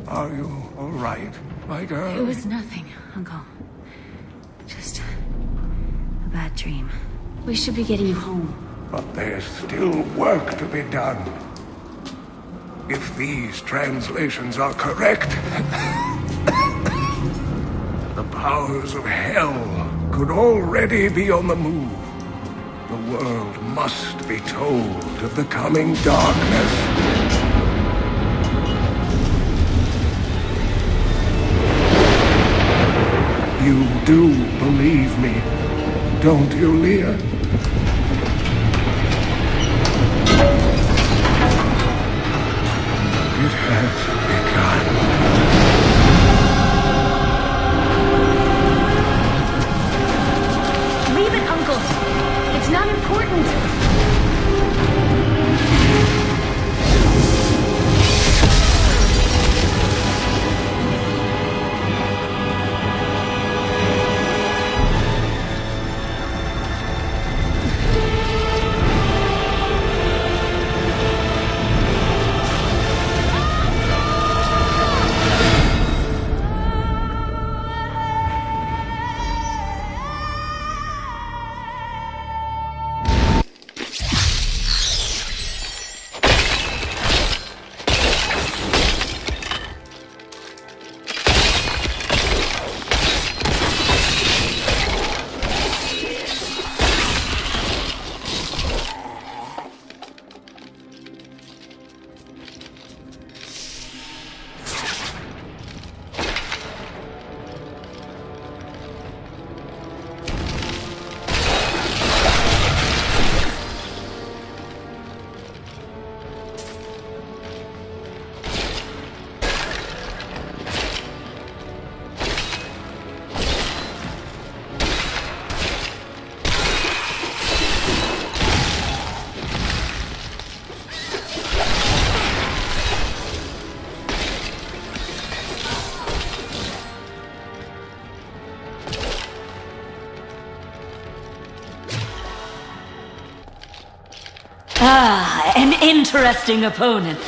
Are you all right, my girl? It was nothing, Uncle. Just a bad dream. We should be getting you home. But there's still work to be done. If these translations are correct, the powers of hell could already be on the move. The world must be told of the coming darkness. You do believe me, don't you, Leah? It has begun. Leave it, Uncle. It's not important. Ah, an interesting opponent.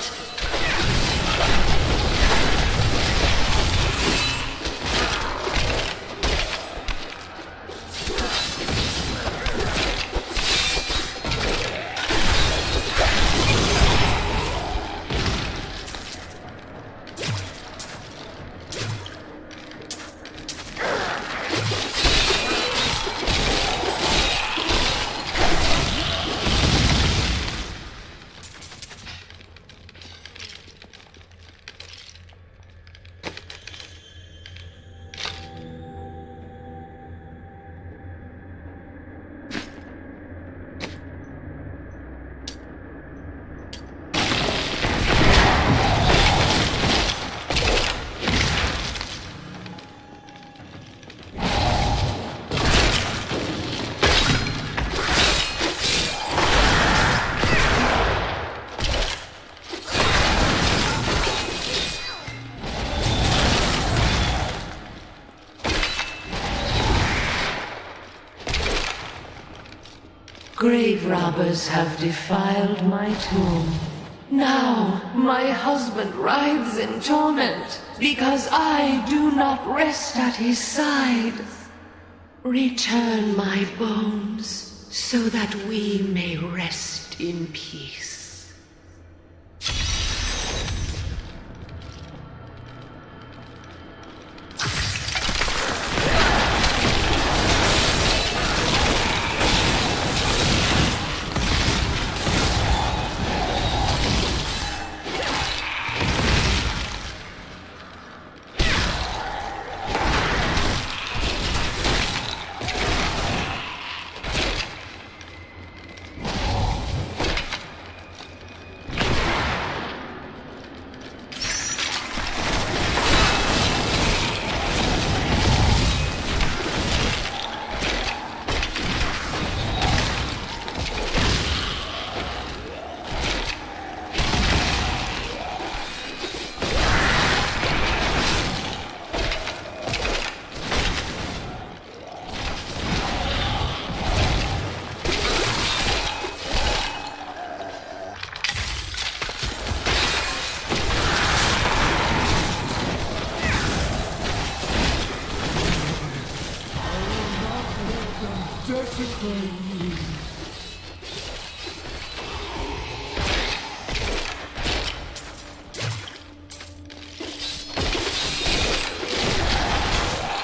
Grave robbers have defiled my tomb. Now my husband writhes in torment because I do not rest at his side. Return my bones so that we may rest in peace.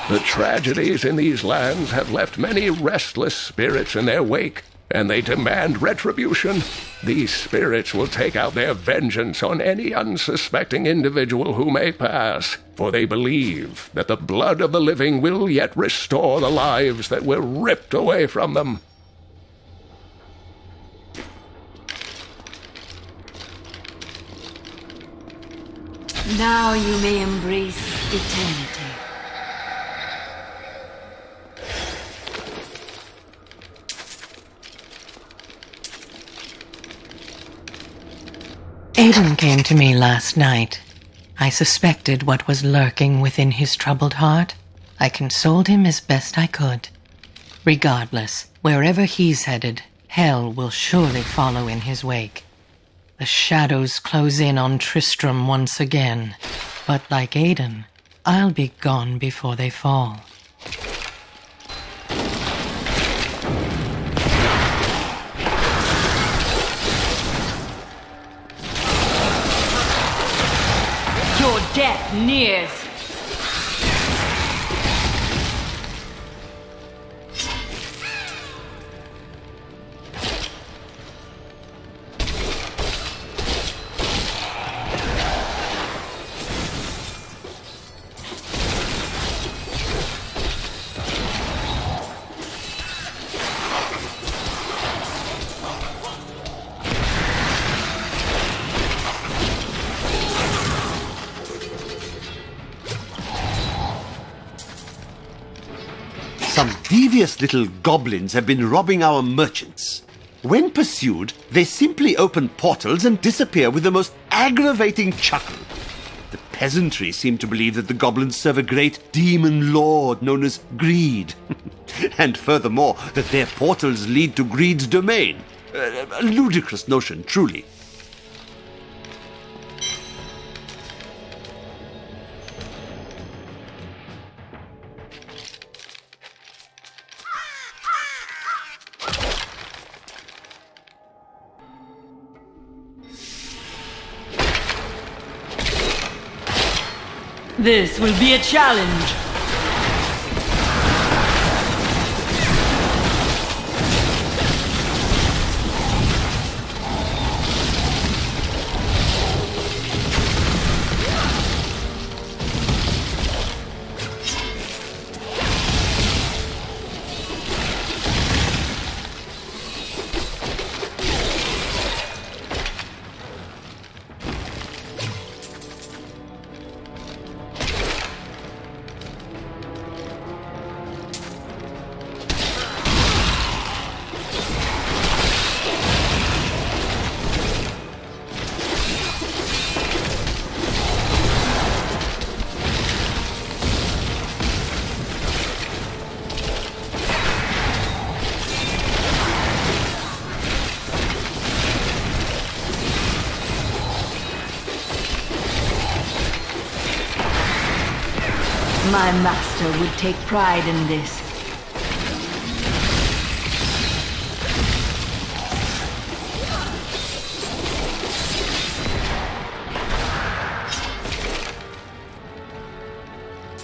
The tragedies in these lands have left many restless spirits in their wake, and they demand retribution. These spirits will take out their vengeance on any unsuspecting individual who may pass, for they believe that the blood of the living will yet restore the lives that were ripped away from them. Now you may embrace eternity. Aiden came to me last night. I suspected what was lurking within his troubled heart. I consoled him as best I could. Regardless, wherever he's headed, hell will surely follow in his wake. The shadows close in on Tristram once again, but like Aiden, I'll be gone before they fall. Your death nears. Some devious little goblins have been robbing our merchants. When pursued, they simply open portals and disappear with the most aggravating chuckle. The peasantry seem to believe that the goblins serve a great demon lord known as Greed. And furthermore, that their portals lead to Greed's domain. A ludicrous notion, truly. This will be a challenge. My master would take pride in this.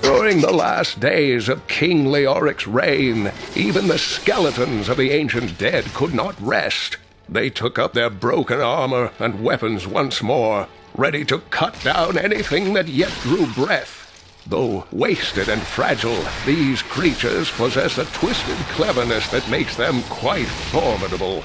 During the last days of King Leoric's reign, even the skeletons of the ancient dead could not rest. They took up their broken armor and weapons once more, ready to cut down anything that yet drew breath. Though wasted and fragile, these creatures possess a twisted cleverness that makes them quite formidable.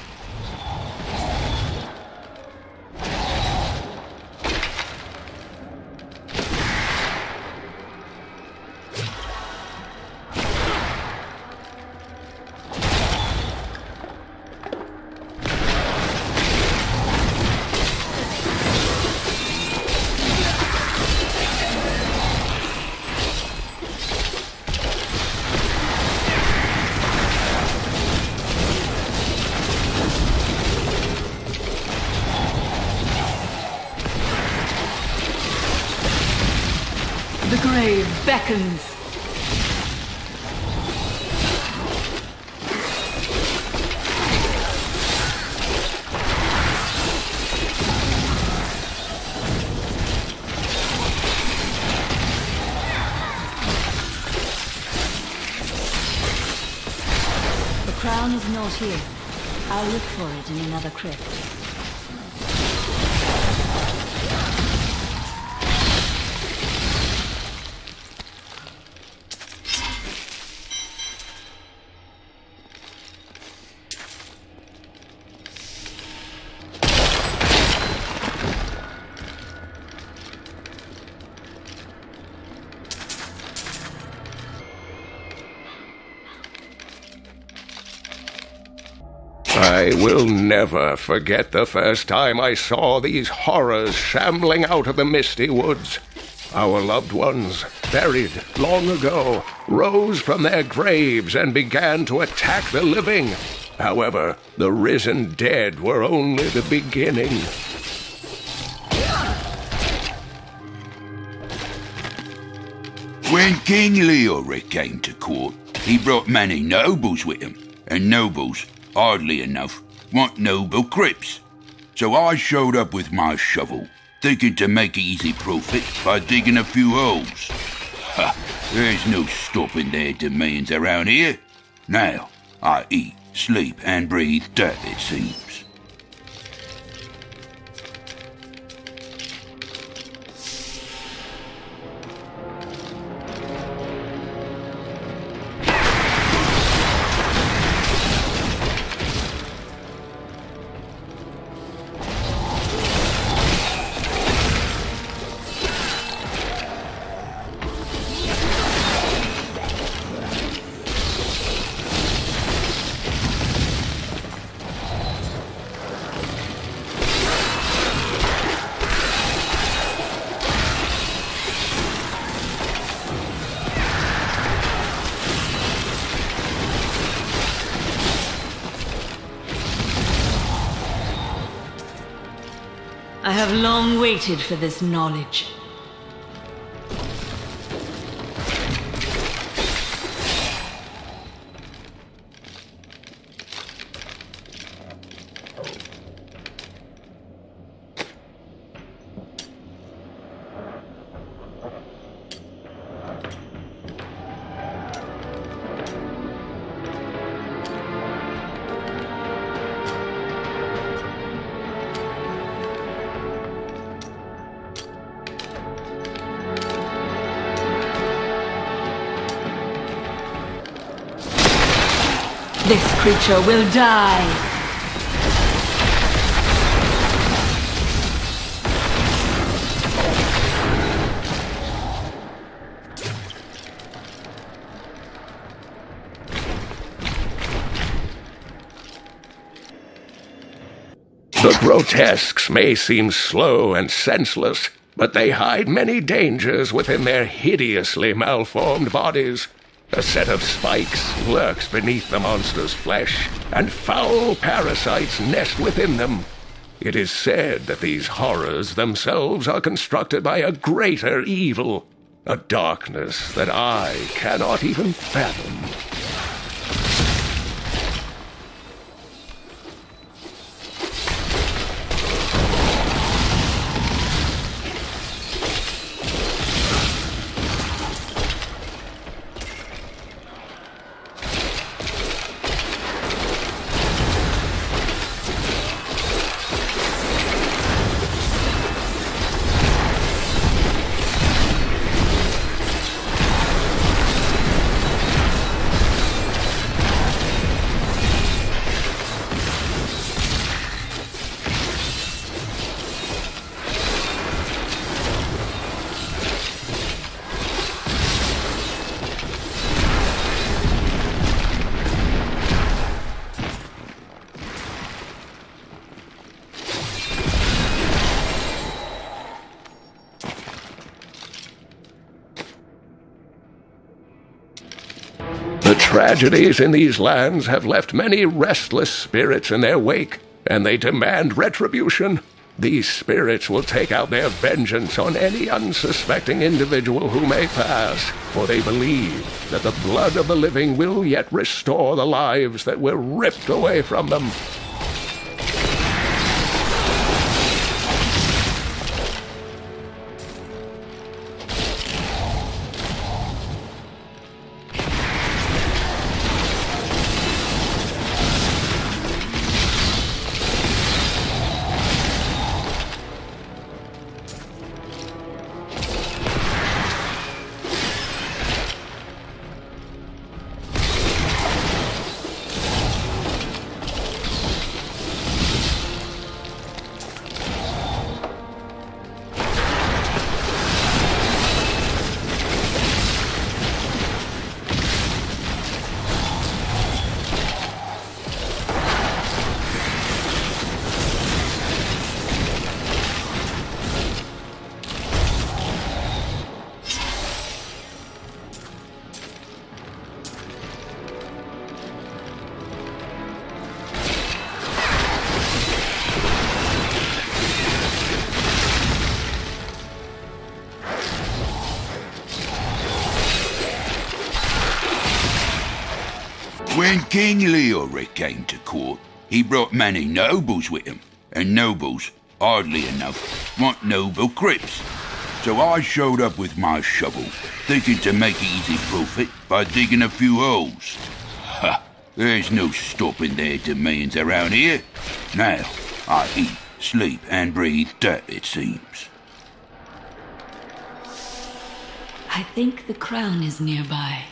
The grave beckons. not here. I'll look for it in another crypt. I will never forget the first time I saw these horrors shambling out of the misty woods. Our loved ones, buried long ago, rose from their graves and began to attack the living. However, the risen dead were only the beginning. When King Leoric came to court, he brought many nobles with him, and nobles, oddly enough, want noble crypts. So I showed up with my shovel, thinking to make easy profit by digging a few holes. Ha! There's no stopping their demands around here. Now, I eat, sleep, and breathe dirt, it seems. I have long waited for this knowledge. This creature will die. The grotesques may seem slow and senseless, but they hide many dangers within their hideously malformed bodies. A set of spikes lurks beneath the monster's flesh, and foul parasites nest within them. It is said that these horrors themselves are constructed by a greater evil, a darkness that I cannot even fathom. The tragedies in these lands have left many restless spirits in their wake, and they demand retribution. These spirits will take out their vengeance on any unsuspecting individual who may pass, for they believe that the blood of the living will yet restore the lives that were ripped away from them. When King Leoric came to court, he brought many nobles with him, and nobles, oddly enough, want noble crypts. So I showed up with my shovel, thinking to make easy profit by digging a few holes. Ha! There's no stopping their demands around here. Now, I eat, sleep, and breathe dirt, it seems. I think the crown is nearby.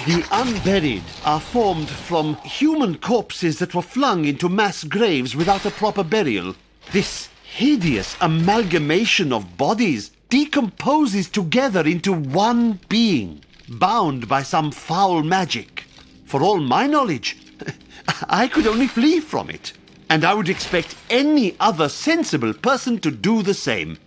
The unburied are formed from human corpses that were flung into mass graves without a proper burial. This hideous amalgamation of bodies decomposes together into one being, bound by some foul magic. For all my knowledge, I could only flee from it, and I would expect any other sensible person to do the same.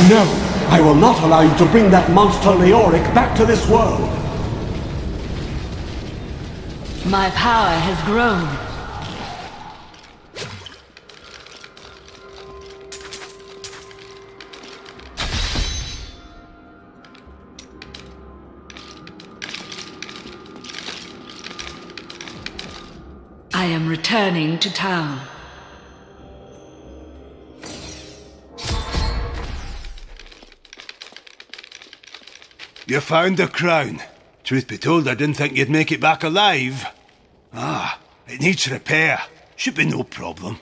No! I will not allow you to bring that monster Leoric back to this world! My power has grown. I am returning to town. You found the crown. Truth be told, I didn't think you'd make it back alive. Ah, it needs repair. Should be no problem.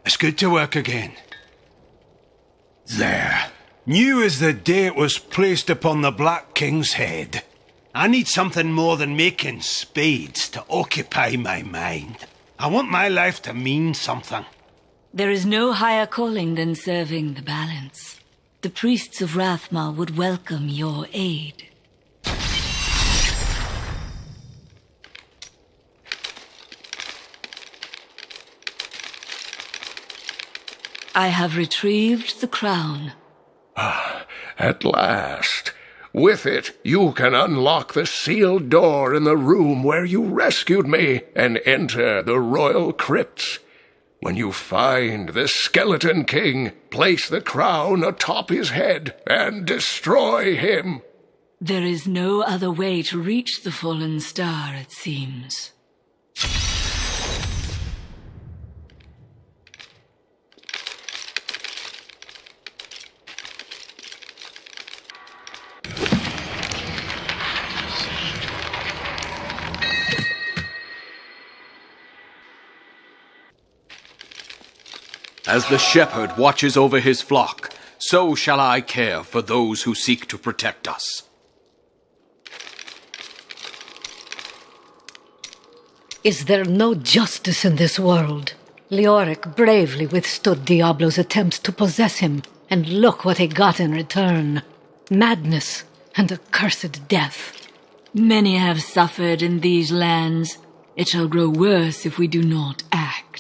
It's good to work again. There. New as the day it was placed upon the Black King's head. I need something more than making spades to occupy my mind. I want my life to mean something. There is no higher calling than serving the balance. The priests of Rathma would welcome your aid. I have retrieved the crown. At last. With it, you can unlock the sealed door in the room where you rescued me and enter the royal crypts. When you find the Skeleton King, place the crown atop his head and destroy him. There is no other way to reach the fallen star, it seems. As the shepherd watches over his flock, so shall I care for those who seek to protect us. Is there no justice in this world? Leoric bravely withstood Diablo's attempts to possess him, and look what he got in return. Madness and a cursed death. Many have suffered in these lands. It shall grow worse if we do not act.